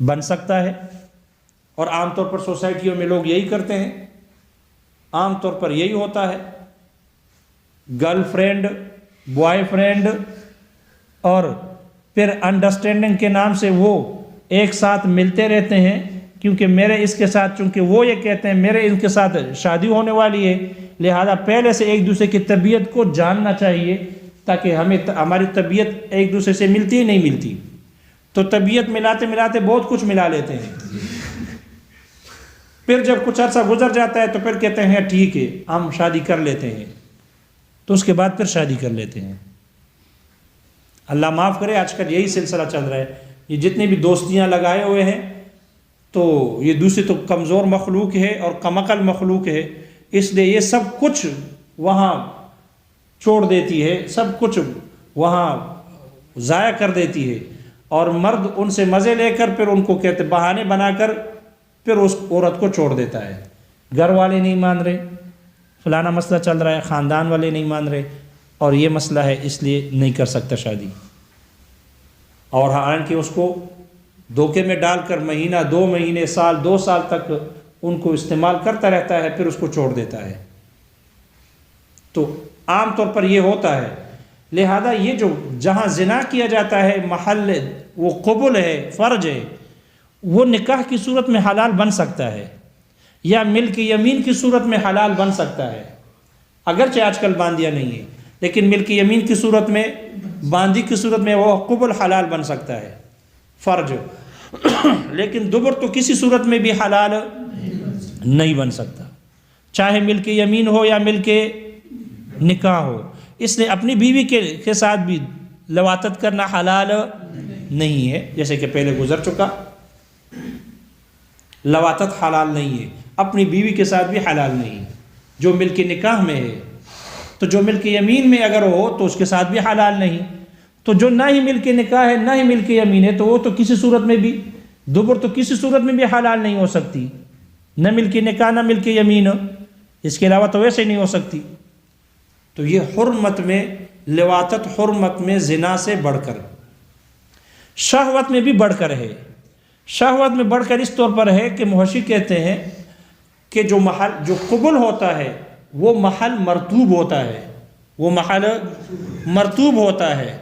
بن سکتا ہے، اور عام طور پر سوسائٹیوں میں لوگ یہی کرتے ہیں، عام طور پر یہی ہوتا ہے، گرل فرینڈ، بوائے فرینڈ، اور پھر انڈرسٹینڈنگ کے نام سے وہ ایک ساتھ ملتے رہتے ہیں، کیونکہ میرے اس کے ساتھ، چونکہ وہ یہ کہتے ہیں میرے ان کے ساتھ شادی ہونے والی ہے، لہذا پہلے سے ایک دوسرے کی طبیعت کو جاننا چاہیے، تاکہ ہماری طبیعت ایک دوسرے سے ملتی ہی نہیں ملتی، تو طبیعت ملاتے ملاتے بہت کچھ ملا لیتے ہیں، پھر جب کچھ عرصہ گزر جاتا ہے تو پھر کہتے ہیں ٹھیک ہے ہم شادی کر لیتے ہیں، تو اس کے بعد پھر شادی کر لیتے ہیں۔ اللہ معاف کرے، آج کل یہی سلسلہ چل رہا ہے، یہ جتنی بھی دوستیاں لگائے ہوئے ہیں، تو یہ دوسری تو کمزور مخلوق ہے اور کمعقل مخلوق ہے، اس لیے یہ سب کچھ وہاں چھوڑ دیتی ہے، سب کچھ وہاں ضائع کر دیتی ہے، اور مرد ان سے مزے لے کر پھر ان کو کہتے بہانے بنا کر پھر اس عورت کو چھوڑ دیتا ہے۔ گھر والے نہیں مان رہے، فلانا مسئلہ چل رہا ہے، خاندان والے نہیں مان رہے، اور یہ مسئلہ ہے اس لیے نہیں کر سکتا شادی، اور حالانکہ اس کو دھوکے میں ڈال کر مہینہ، 2 مہینے، سال، 2 سال تک ان کو استعمال کرتا رہتا ہے، پھر اس کو چھوڑ دیتا ہے۔ تو عام طور پر یہ ہوتا ہے، لہذا یہ جو جہاں زنا کیا جاتا ہے محل وہ قبول ہے، فرج ہے، وہ نکاح کی صورت میں حلال بن سکتا ہے، یا ملک یمین کی صورت میں حلال بن سکتا ہے، اگرچہ آج کل باندیاں نہیں ہیں، لیکن ملک یمین کی صورت میں، باندی کی صورت میں وہ قبول حلال بن سکتا ہے، فرج، لیکن دبر تو کسی صورت میں بھی حلال نہیں بن سکتا، چاہے ملک یمین ہو یا ملک نکاح ہو۔ اس لیے اپنی بیوی کے ساتھ بھی لواطت کرنا حلال نہیں ہے، جیسے کہ پہلے گزر چکا، لواطت حلال نہیں ہے، اپنی بیوی کے ساتھ بھی حلال نہیں، جو ملک نکاح میں ہے، تو جو ملک یمین میں اگر ہو تو اس کے ساتھ بھی حلال نہیں، تو جو نہ ہی ملک نکاح ہے نہ ہی ملک یمین ہے، تو وہ تو کسی صورت میں بھی، دبر تو کسی صورت میں بھی حلال نہیں ہو سکتی، نہ ملک نکاح نہ ملک یمین، اس کے علاوہ تو ویسے نہیں ہو سکتی۔ تو یہ حرمت میں، لواطت حرمت میں زنا سے بڑھ کر، شہوت میں بھی بڑھ کر ہے، شہوت میں بڑھ کر اس طور پر ہے کہ محشی کہتے ہیں کہ جو محل جو قبول ہوتا ہے وہ محل مرطوب ہوتا ہے، وہ محل مرطوب ہوتا ہے،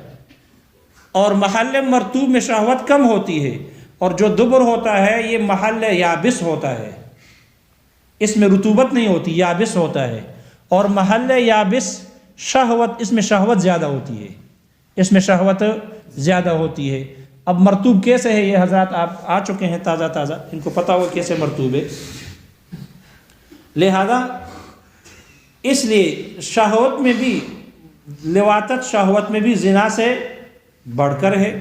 اور محل مرطوب میں شہوت کم ہوتی ہے، اور جو دبر ہوتا ہے یہ محل یابس ہوتا ہے، اس میں رطوبت نہیں ہوتی، یابس ہوتا ہے، اور محل یابس شہوت، اس میں شہوت زیادہ ہوتی ہے، اس میں شہوت زیادہ ہوتی ہے۔ اب مرطوب کیسے ہے، یہ حضرات آپ آ چکے ہیں تازہ تازہ، ان کو پتہ ہو کیسے مرطوب ہے، لہذا اس لیے شہوت میں بھی، لواطت شہوت میں بھی زنا سے بڑھ کر ہے،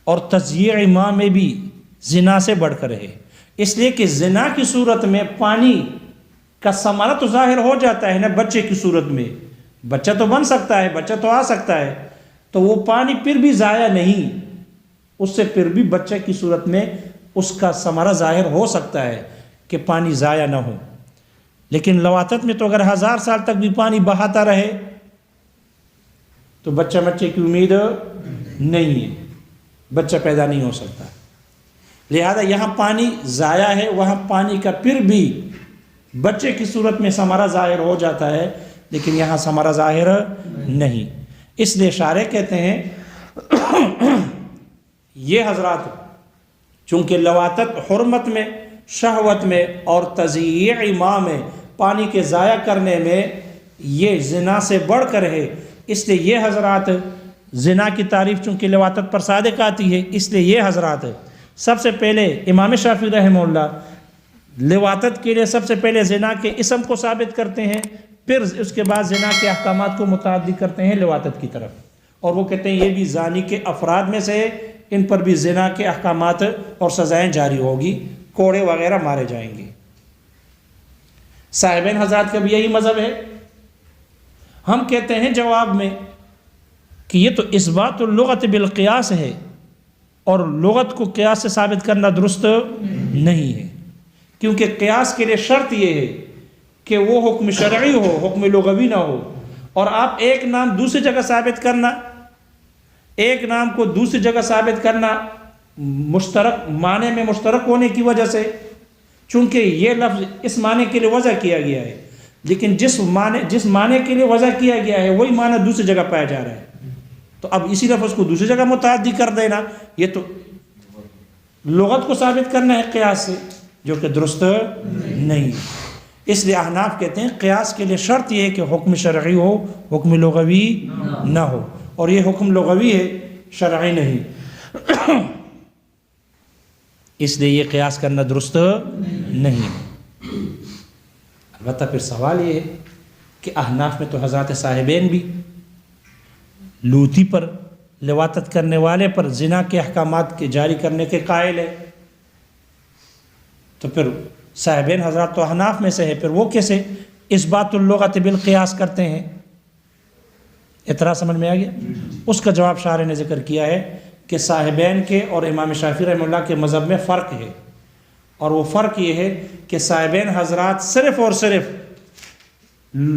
اور تضییع ماں میں بھی زنا سے بڑھ کر ہے، اس لیے کہ زنا کی صورت میں پانی کا ثمرہ تو ظاہر ہو جاتا ہے نا، بچے کی صورت میں بچہ تو بن سکتا ہے، بچہ تو آ سکتا ہے، تو وہ پانی پھر بھی ضائع نہیں، اس سے پھر بھی بچے کی صورت میں اس کا ثمرہ ظاہر ہو سکتا ہے کہ پانی ضائع نہ ہو، لیکن لواطت میں تو اگر 1000 سال تک بھی پانی بہاتا رہے تو بچے کی امید نہیں ہے، بچہ پیدا نہیں ہو سکتا، لہذا یہاں پانی ضائع ہے، وہاں پانی کا پھر بھی بچے کی صورت میں ثمرہ ظاہر ہو جاتا ہے، لیکن یہاں ثمرہ ظاہر نہیں، اس لیے شارح کہتے ہیں یہ حضرات چونکہ لواطت حرمت میں، شہوت میں اور تضییع ماء میں، پانی کے ضائع کرنے میں یہ زنا سے بڑھ کر ہے، اس لیے یہ حضرات زنا کی تعریف چونکہ لواطت پر صادق آتی ہے، اس لیے یہ حضرات سب سے پہلے امام شافعی رحمہ اللہ لواطت کے لیے سب سے پہلے زنا کے اسم کو ثابت کرتے ہیں، پھر اس کے بعد زنا کے احکامات کو متعدی کرتے ہیں لواطت کی طرف، اور وہ کہتے ہیں یہ بھی زانی کے افراد میں سے، ان پر بھی زنا کے احکامات اور سزائیں جاری ہوگی، کوڑے وغیرہ مارے جائیں گے۔ صاحبین حضرات کا بھی یہی مذہب ہے۔ ہم کہتے ہیں جواب میں کہ یہ تو اثبات اللغت بالقیاس ہے، اور لغت کو قیاس سے ثابت کرنا درست نہیں ہے، کیونکہ قیاس کے لیے شرط یہ ہے کہ وہ حکم شرعی ہو، حکم لغوی نہ ہو، اور آپ ایک نام دوسری جگہ ثابت کرنا، ایک نام کو دوسری جگہ ثابت کرنا مشترک معنی میں مشترک ہونے کی وجہ سے، چونکہ یہ لفظ اس معنی کے لیے وضع کیا گیا ہے، لیکن جس معنی کے لیے وضع کیا گیا ہے وہی معنی دوسری جگہ پایا جا رہا ہے، تو اب اسی لفظ کو دوسری جگہ متعدی کر دینا یہ تو لغت کو ثابت کرنا ہے قیاس سے، جو کہ درست نہیں ہے۔ اس لیے احناف کہتے ہیں قیاس کے لیے شرط یہ ہے کہ حکم شرعی ہو، حکم لغوی نہ ہو، اور یہ حکم لغوی ہے، شرعی نہیں، اس لیے یہ قیاس کرنا درست نہیں۔ البتہ پھر سوال یہ ہے کہ احناف میں تو حضرات صاحبین بھی لوطی پر، لواطت کرنے والے پر زنا کے احکامات کے جاری کرنے کے قائل ہے، تو پھر صاحبین حضرات تو احناف میں سے ہے، پھر وہ کیسے اثبات اللغت بالقیاس کرتے ہیں؟ اعتراض سمجھ میں آ گیا؟ اس کا جواب شارح نے ذکر کیا ہے کہ صاحبین کے اور امام شافعی رحمہ اللہ کے مذہب میں فرق ہے، اور وہ فرق یہ ہے کہ صاحبین حضرات صرف اور صرف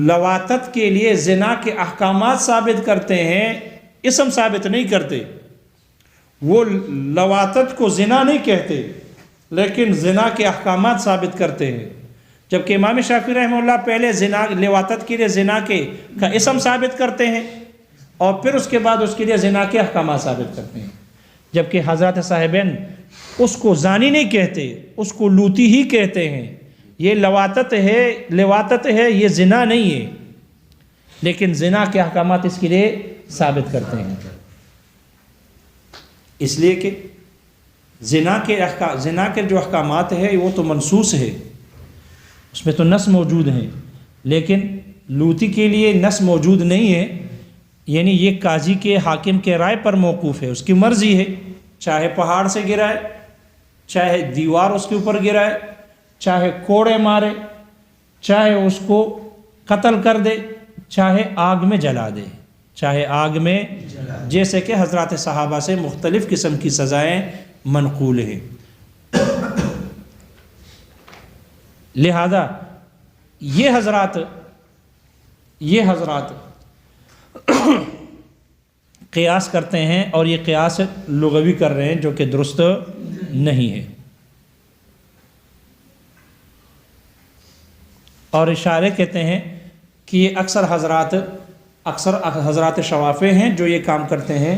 لواطت کے لیے زنا کے احکامات ثابت کرتے ہیں، اسم ثابت نہیں کرتے۔ وہ لواطت کو زنا نہیں کہتے لیکن زنا کے احکامات ثابت کرتے ہیں، جبکہ امام شافعی رحمہ اللہ پہلے لواطت کے لیے زنا کا اسم ثابت کرتے ہیں اور پھر اس کے بعد اس کے لیے زنا کے احکامات ثابت کرتے ہیں، جبکہ حضرات صاحبین اس کو زانی نہیں کہتے، اس کو لوطی ہی کہتے ہیں۔ یہ لواطت ہے، یہ زنا نہیں ہے، لیکن زنا کے احکامات اس کے لیے ثابت کرتے ہیں، اس لیے کہ زنا کے جو احکامات ہیں وہ تو منصوص ہے، اس میں تو نص موجود ہیں، لیکن لوطی کے لیے نص موجود نہیں ہے، یعنی یہ قاضی کے حاکم کے رائے پر موقوف ہے، اس کی مرضی ہے، چاہے پہاڑ سے گرائے، چاہے دیوار اس کے اوپر گرائے، چاہے کوڑے مارے، چاہے اس کو قتل کر دے، چاہے آگ میں جلا دے، جیسے کہ حضرات صحابہ سے مختلف قسم کی سزائیں منقول ہیں۔ لہذا یہ حضرات قیاس کرتے ہیں اور یہ قیاس لغوی کر رہے ہیں، جو کہ درست نہیں ہے۔ اور اشارے کہتے ہیں کہ یہ اکثر حضرات شوافع ہیں جو یہ کام کرتے ہیں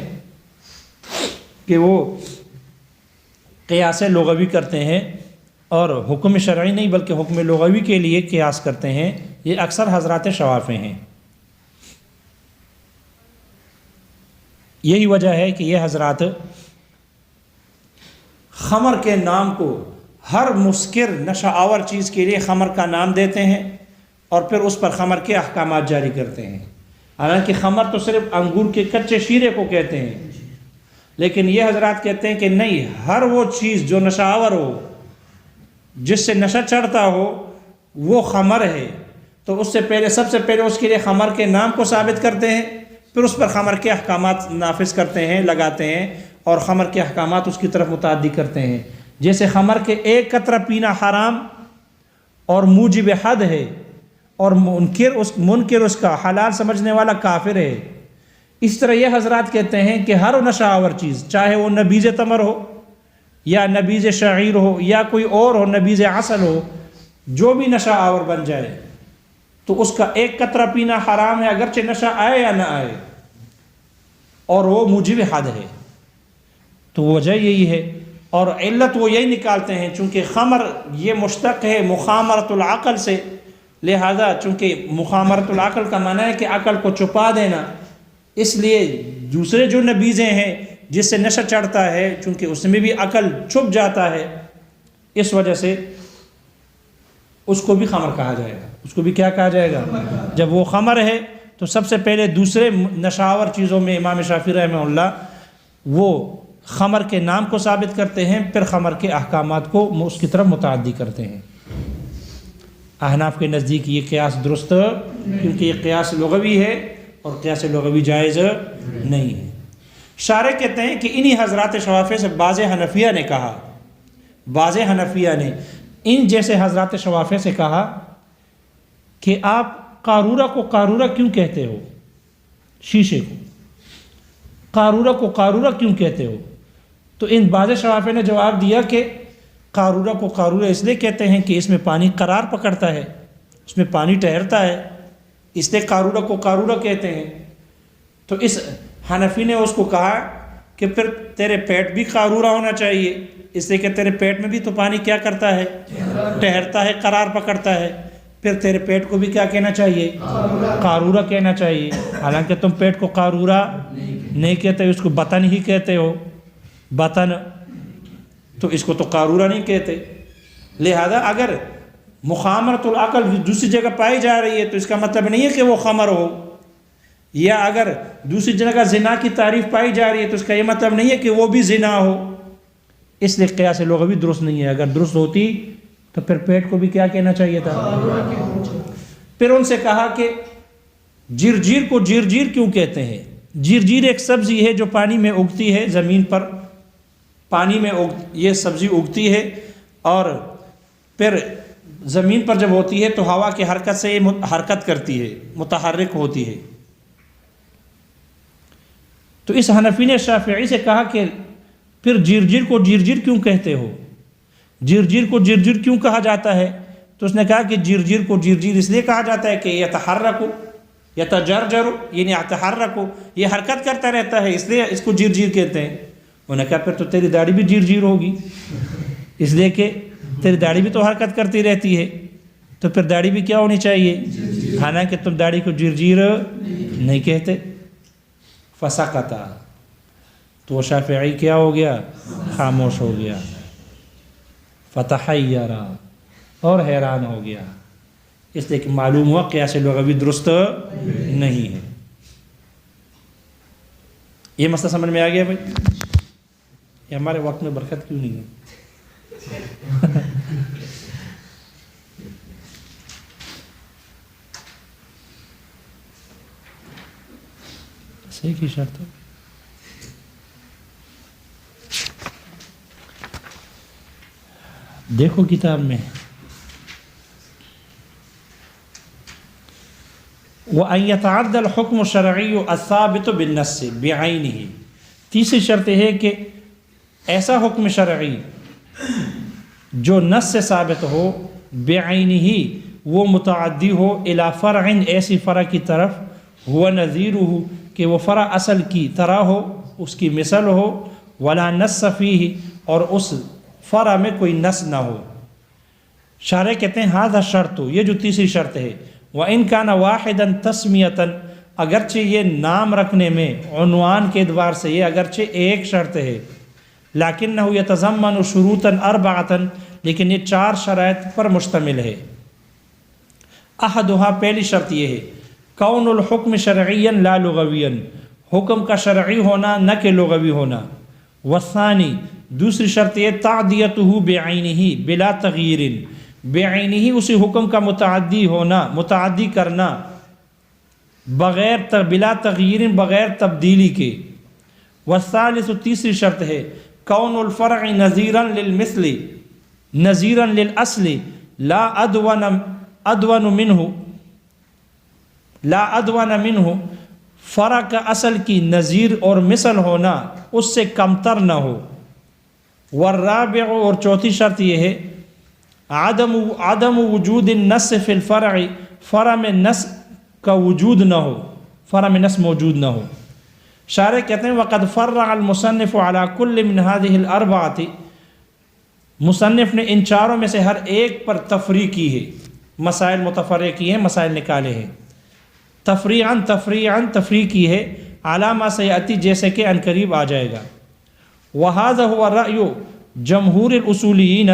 کہ وہ قیاس لغوی کرتے ہیں اور حکم شرعی نہیں بلکہ حکم لغوی کے لیے قیاس کرتے ہیں، یہ اکثر حضرات شوافع ہیں۔ یہی وجہ ہے کہ یہ حضرات خمر کے نام کو ہر مسکر نشہ آور چیز کے لیے خمر کا نام دیتے ہیں اور پھر اس پر خمر کے احکامات جاری کرتے ہیں، حالانکہ خمر تو صرف انگور کے کچے شیرے کو کہتے ہیں، لیکن یہ حضرات کہتے ہیں کہ نہیں، ہر وہ چیز جو نشہ آور ہو، جس سے نشہ چڑھتا ہو، وہ خمر ہے، تو اس سے پہلے سب سے پہلے اس کے لیے خمر کے نام کو ثابت کرتے ہیں، پھر اس پر خمر کے احکامات نافذ کرتے ہیں، لگاتے ہیں، اور خمر کے احکامات اس کی طرف متعدی کرتے ہیں۔ جیسے خمر کے ایک قطرہ پینا حرام اور موجب حد ہے، اور منکر اس کا حلال سمجھنے والا کافر ہے، اس طرح یہ حضرات کہتے ہیں کہ ہر نشہ آور چیز، چاہے وہ نبیذ تمر ہو یا نبیذ شعیر ہو یا کوئی اور ہو، نبیذ عسل ہو، جو بھی نشہ آور بن جائے تو اس کا ایک قطرہ پینا حرام ہے، اگرچہ نشہ آئے یا نہ آئے، اور وہ موجب حد ہے۔ تو وجہ یہی ہے، اور علت وہ یہی نکالتے ہیں، چونکہ خمر یہ مشتق ہے مخامرۃ العقل سے، لہذا چونکہ مخامرۃ العقل کا معنی ہے کہ عقل کو چھپا دینا، اس لیے دوسرے جو نبیذیں ہیں جس سے نشہ چڑھتا ہے، چونکہ اس میں بھی عقل چھپ جاتا ہے، اس وجہ سے اس کو بھی خمر کہا جائے گا۔ اس کو بھی کیا کہا جائے گا؟ جب وہ خمر ہے تو سب سے پہلے دوسرے نشاور چیزوں میں امام شافعی رحمہ اللہ وہ خمر کے نام کو ثابت کرتے ہیں، پھر خمر کے احکامات کو اس کی طرف متعدی کرتے ہیں۔ احناف کے نزدیک یہ قیاس درست، کیونکہ یہ قیاس لغوی ہے اور قیاس لغوی جائز نہیں ہے۔ شارح کہتے ہیں کہ انہی حضرات شوافع سے بعض حنفیہ نے کہا، بعض حنفیہ نے ان جیسے حضرات شوافع سے کہا کہ آپ قارورہ کو قارورہ کیوں کہتے ہو؟ شیشے کو قارورہ کیوں کہتے ہو؟ تو ان بعض شوافع نے جواب دیا کہ قارورہ کو قارورہ اس لیے کہتے ہیں کہ اس میں پانی قرار پکڑتا ہے، اس میں پانی ٹھہرتا ہے، اس لیے قارورہ کو قارورہ کہتے ہیں۔ تو اس حنفی نے اس کو کہا کہ پھر تیرے پیٹ بھی قارورہ ہونا چاہیے، اس لیے کہ تیرے پیٹ میں بھی تو پانی کیا کرتا ہے، ٹھہرتا ہے، قرار پکڑتا ہے، پھر تیرے پیٹ کو بھی کیا کہنا چاہیے، قارورہ کہنا چاہیے۔ حالانکہ تم پیٹ کو قارورہ نہیں کہتے، اس کو بطن ہی کہتے ہو، بطن، تو اس کو تو قارورہ نہیں کہتے۔ لہذا اگر مخامرۃ العقل دوسری جگہ پائی جا رہی ہے تو اس کا مطلب نہیں ہے کہ وہ خمر ہو، یا اگر دوسری جگہ زنا کی تعریف پائی جا رہی ہے تو اس کا یہ مطلب نہیں ہے کہ وہ بھی زنا ہو۔ اس لیے قیاس لغوی درست نہیں ہے۔ اگر درست ہوتی تو پھر پیٹ کو بھی کیا کہنا چاہیے تھا۔ پھر ان سے کہا کہ جرجیر کو جرجیر کیوں کہتے ہیں؟ جرجیر ایک سبزی ہے جو پانی میں اگتی ہے، زمین پر پانی میں یہ سبزی اگتی ہے، اور پھر زمین پر جب ہوتی ہے تو ہوا کی حرکت سے یہ حرکت کرتی ہے، متحرک ہوتی ہے۔ تو اس حنفی نے شافعی سے کہا کہ پھر جرجیر کو جرجیر کیوں کہتے ہو، جرجیر کو جرجیر کیوں کہا جاتا ہے؟ تو اس نے کہا کہ جرجیر کو جرجیر اس لیے کہا جاتا ہے کہ یتحرک یتجرجر، یعنی یتحرک، یہ حرکت کرتا رہتا ہے، اس لیے اس کو جرجیر کہتے ہیں۔ انہوں نے کہا پھر تو تیری داڑھی بھی جرجیر ہوگی، اس لیے کہ تیری داڑھی بھی تو حرکت کرتی رہتی ہے، تو پھر داڑھی بھی کیا ہونی چاہیے، حالانکہ تم داڑھی کو جرجیر نہیں کہتے۔ فسکتا، تو وہ شافعی کیا ہو گیا، خاموش ہو گیا۔ فتحیرا، اور حیران ہو گیا، اس لیے کہ معلوم ہوا قیاس لغوی درست نہیں ہے۔ یہ مسئلہ سمجھ میں آ گیا بھائی؟ یہ ہمارے وقت میں برکت کیوں نہیں ہے؟ صحیح کی شرط ہو۔ دیکھو کتاب میں وَأَن يَتَعَدَّ الْحُكْمُ الشَّرْعِيُّ الثَّابِتُ بِالنَّصِّ بِعَيْنِهِ، تیسری شرط ہے کہ ایسا حکم شرعی جو نص سے ثابت ہو، بعینہ، وہ متعدی ہو، الی فرع، ایسی فرع کی طرف، ہوا نظیرہ، کہ وہ فرع اصل کی طرح ہو، اس کی مثل ہو، ولا نص فیہ، اور اس فرع میں کوئی نص نہ ہو۔ شارح کہتے ہیں ھذا شرط، یہ جو تیسری شرط ہے، وَإِن كَانَ وَاحِدًا تَسْمِيَةً، اگرچہ یہ نام رکھنے میں عنوان کے اعتبار سے یہ اگرچہ ایک شرط ہے، لَكِنَّهُ يَتَضَمَّنُ شُرُوطًا أَرْبَعَةً، لیکن یہ 4 شرائط پر مشتمل ہے۔ احدھا، پہلی شرط یہ ہے، کون الحکم شرعیا لا لغویا، حکم کا شرعی ہونا نہ کہ لغوی ہونا۔ والثانی، دوسری شرط یہ، تعدیتہ بعینہ بلا تغییر، بعینہ اسی حکم کا متعدی ہونا، متعدی کرنا، بغیر بلا تغییر، بغیر تبدیلی کے۔ والثالث، تیسری شرط ہے، کون الفرع نظیرا للمثل، نظیرا للاصل، لا ادون منہ، لا ادون منہ، فرع کا اصل کی نظیر اور مثل ہونا اس سے کمتر نہ ہو۔ والرابع، اور چوتھی شرط یہ ہے، عدم وجود النص فی الفرع، فرع میں نص کا وجود نہ ہو، فرع میں نص موجود نہ ہو۔ شارح کہتے ہیں وقد فرع المصنف على كل من هذه الاربعة، مصنف نے ان چاروں میں سے ہر ایک پر تفریع کی ہے، مسائل متفرع کی ہیں، مسائل نکالے ہیں، تفریعاً تفریع کی ہے، علامہ سیاتی، جیسے کہ ان قریب آ جائے گا۔ وهذا هو رأی جمہور الاصولیین،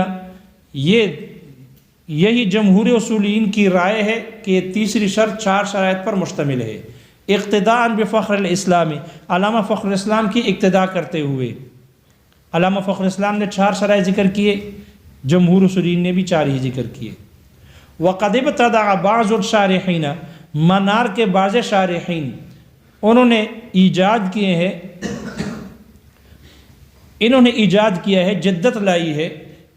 یہی جمہور اصولیین کی رائے ہے کہ تیسری شرط 4 شرائط پر مشتمل ہے۔ اقتداء بفخر الاسلام، علامہ فخر الاسلام کی اقتداء کرتے ہوئے، علامہ فخر الاسلام نے 4 شرائط ذکر کیے، جمہور اصولیین نے بھی 4 ہی ذکر کیے۔ وقد ابتدع بعض الشارحین، منار کے بعض شارحین انہوں نے ایجاد کیے ہیں، انہوں نے ایجاد کیا ہے، جدت لائی ہے،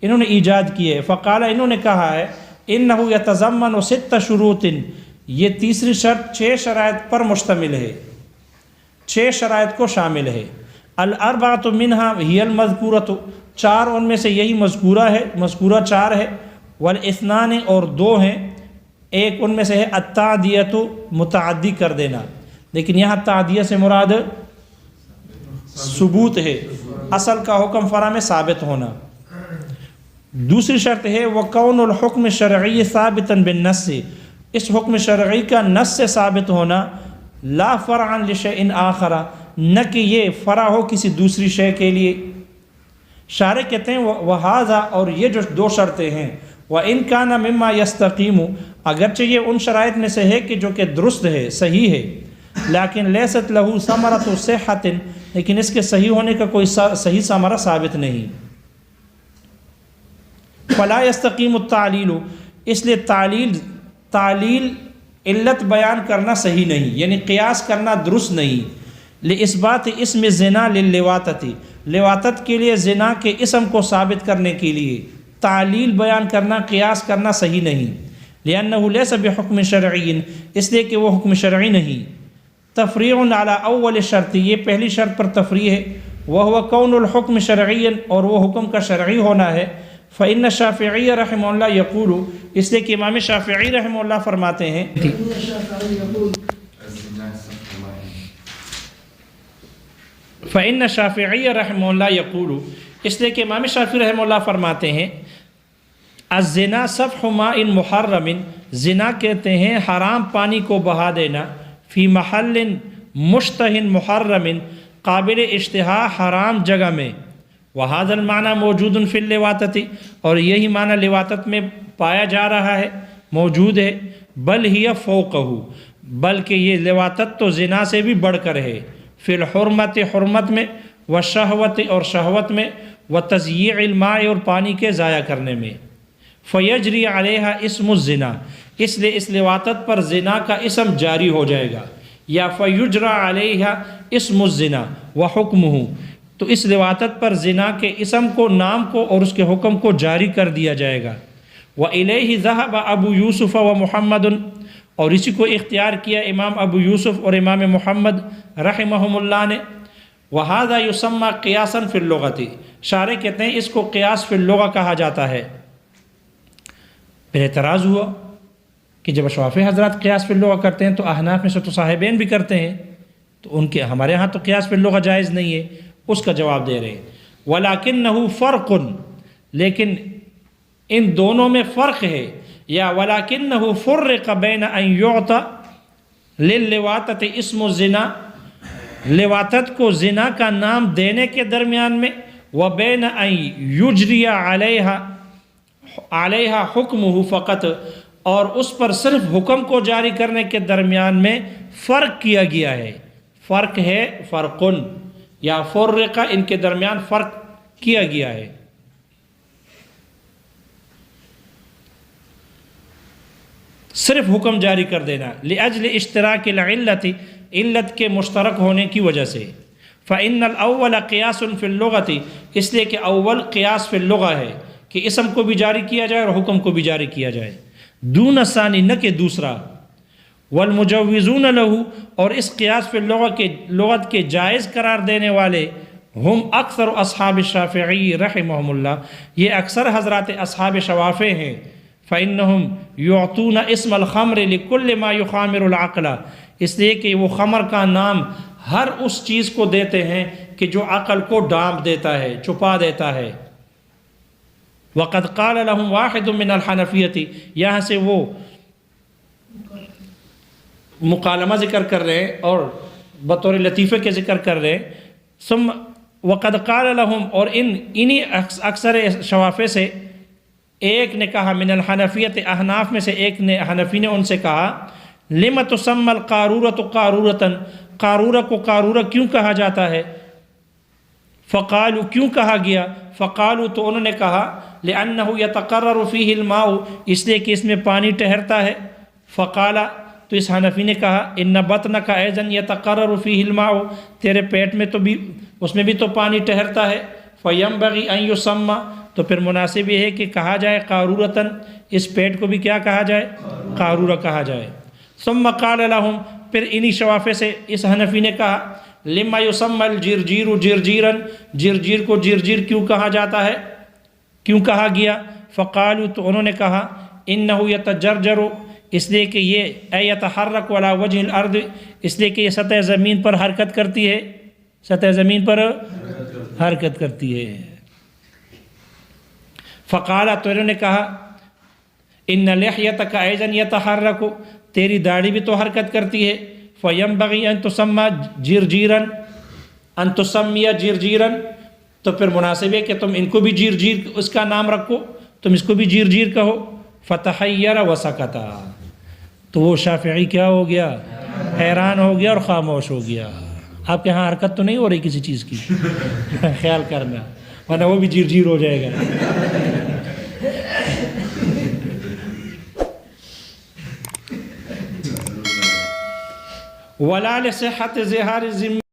انہوں نے ایجاد کیا ہے۔ فقال، انہوں نے کہا ہے، انہ یتضمن 6 شروط، یہ تیسری شرط 6 شرائط پر مشتمل ہے، 6 شرائط کو شامل ہے۔ الاربعۃ منہا ہی المذکورۃ، چار ان میں سے یہی مذکورہ ہے، مذکورہ چار ہے، والاثنان اور دو ہیں، ایک ان میں سے ہے التعدیۃ متعدی کر دینا، لیکن یہاں تعدیہ سے مراد ثبوت ہے، اصل کا حکم فرع میں ثابت ہونا۔ دوسری شرط ہے وَكَوْنُ الْحُكْمِ الشَّرْعِيِّ ثَابِتًا بِالنَّصِّ، اس حکم شرعی کا نص سے ثابت ہونا، لا فرعا لشیء آخر، نہ کہ یہ فرع ہو کسی دوسری شے کے لیے۔ شارح کہتے ہیں وَهَذَا، اور یہ جو دو شرطیں ہیں، وَإِنْ كَانَ مِمَّا يَسْتَقِيمُ، اگرچہ یہ ان شرائط میں سے ہے کہ جو کہ درست ہے، صحیح ہے، لیکن لیست لہو ثمرۃ صحۃ، لیکن اس کے صحیح ہونے کا کوئی صحیح ثمرہ ثابت نہیں۔ فلا يستقیم التعلیل، اس لیے تعلیل علت بیان کرنا صحیح نہیں، یعنی قیاس کرنا درست نہیں۔ لإثبات اسم زنا للواطۃ، لواطت کے لیے زنا کے اسم کو ثابت کرنے کے لیے تعلیل بیان کرنا، قیاس کرنا صحیح نہیں۔ لأنه ليس بحکم شرعی، اس لیے کہ وہ حکم شرعی نہیں۔ تفریع علی اول شرط، یہ پہلی شرط پر تفریع ہے، وهو کون الحکم شرعی، اور وہ حکم کا شرعی ہونا ہے۔ فإن الشافعی رحمہ اللہ یقول، اس لیے کہ امام شافعی رحمہ اللہ فرماتے ہیں، فإن الشافعی رحمہ اللہ یقول، اس لیے کہ امام شافعی رحمہ اللہ فرماتے ہیں، الزنا سفح ماء محرم، زنا کہتے ہیں حرام پانی کو بہا دینا، فی محل مشتہ محرم، قابل اشتہا حرام جگہ میں، وہذا المعنی موجود فی اللواطۃ، اور یہی معنی لواطت میں پایا جا رہا ہے، موجود ہے، بل ہی فوقہ، بلکہ یہ لواطت تو زنا سے بھی بڑھ کر ہے، فی الحرمت، حرمت میں، والشہوت، اور شہوت میں، وتضییع الماء، اور پانی کے ضائع کرنے میں۔ فیجری علیہا اسم الزنا، اس لیے اس لواطت پر زنا کا اسم جاری ہو جائے گا، یا فیجرا علیہا اسم الزنا وحکمہ، تو اس لواطت پر زنا کے اسم کو، نام کو، اور اس کے حکم کو جاری کر دیا جائے گا۔ وَإِلَيْهِ ذَهَبَ ابو یوسف ومحمد، اور اسی کو اختیار کیا امام ابو یوسف اور امام محمد رحمہم اللہ نے۔ وَهَذَا يُسَمَّى قِيَاسًا فِي اللغۃ، شارح کہتے ہیں اس کو قیاس فی اللغہ کہا جاتا ہے۔ پھر اعتراض ہوا کہ جب اشرافی حضرات قیاس فی اللغہ کرتے ہیں تو احناف میں سے تو صاحبین بھی کرتے ہیں، تو ان کے ہمارے ہاں تو قیاس فی اللغہ جائز نہیں ہے، اس کا جواب دے رہے ہیں وَلَكِنَّهُ فَرْقٌ، لیکن ان دونوں میں فرق ہے، یا وَلَكِنَّهُ فُرِّقَ بَيْنَ أَن يُعْطَى لِلْلِوَاطَةِ اسم الزنا، لواطت کو زنا کا نام دینے کے درمیان میں، وَبَيْنَ أَن يُجْرِيَ علیہا حکمہ فقط، اور اس پر صرف حکم کو جاری کرنے کے درمیان میں فرق کیا گیا ہے۔ فرق ہے فرقن یا فرقہ، ان کے درمیان فرق کیا گیا ہے۔ صرف حکم جاری کر دینا، لأجل اشتراک العلت، علت کے مشترک ہونے کی وجہ سے۔ فإن الأول قیاس فی اللغۃ، اس لیے کہ اول قیاس فی اللغہ ہے کہ اسم کو بھی جاری کیا جائے اور حکم کو بھی جاری کیا جائے، دون ثانی، نہ کہ دوسرا۔ والمجوزون لہ، اور اس قیاس فی لغت کے جائز قرار دینے والے، ہم اکثر اصحاب الشافعی رحمہم اللہ، یہ اکثر حضرات اصحاب شوافع ہیں۔ فإنہم یعطون اسم الخمر لکل ما یخامر العقل، اس لیے کہ وہ خمر کا نام ہر اس چیز کو دیتے ہیں کہ جو عقل کو ڈانپ دیتا ہے، چھپا دیتا ہے۔ وقد قال لهم واحد من الحنفیۃ، یہاں سے وہ مکالمہ ذکر کر رہے ہیں اور بطور لطیفے کے ذکر کر رہے ہیں۔ ثم وقد قال لهم، اور انہی اکثر شوافع سے ایک نے کہا، من الحنفیۃ، احناف میں سے ایک نے، حنفی نے ان سے کہا، لم تسمى القارورۃ قارورۃ، قارورہ کو قارورہ کیوں کہا جاتا ہے؟ فقالوا، کیوں کہا گیا؟ فقالوا، تو انہوں نے کہا، لأنه يتقرر فيه الماء، اس لیے کہ اس میں پانی ٹھہرتا ہے۔ فقال، تو اس حنفی نے کہا، ان بطنک ایضا يتقرر فيه الماء، تیرے پیٹ میں تو بھی، اس میں بھی تو پانی ٹھہرتا ہے۔ فينبغي ان يسمى، تو پھر مناسب یہ ہے کہ کہا جائے قارورۃ، اس پیٹ کو بھی کیا کہا جائے؟ قارورہ کہا جائے۔ ثم قال لهم، پھر انہی شوافع سے اس حنفی نے کہا، لما یسمى الجرجیر جرجیرا، جرجیر کو جرجیر کیوں کہا جاتا ہے، کیوں کہا گیا؟ فقالوا، تو انہوں نے کہا انہ یتجرجر، اس لیے کہ یہ یتحرک علی وجہ الارض، اس لیے کہ یہ سطح زمین پر حرکت کرتی ہے، سطح زمین پر حرکت کرتی ہے۔ فقال، تو انہوں نے کہا ان لحیتک ایضا یتحرک، تیری داڑھی بھی تو حرکت کرتی ہے، فینبغی ان تسمی جرجیرا، ان تسمی جرجیرا، تو پھر مناسب ہے کہ تم ان کو بھی جرجیر اس کا نام رکھو، تم اس کو بھی جرجیر کہو۔ فتحیر وسکتا، تو وہ شافعی کیا ہو گیا؟ حیران ہو گیا اور خاموش ہو گیا۔ آپ کے ہاں حرکت تو نہیں ہو رہی کسی چیز کی؟ خیال کرنا، ورنہ وہ بھی جرجیر ہو جائے گا۔ ولا لصحت ظہار الذمہ،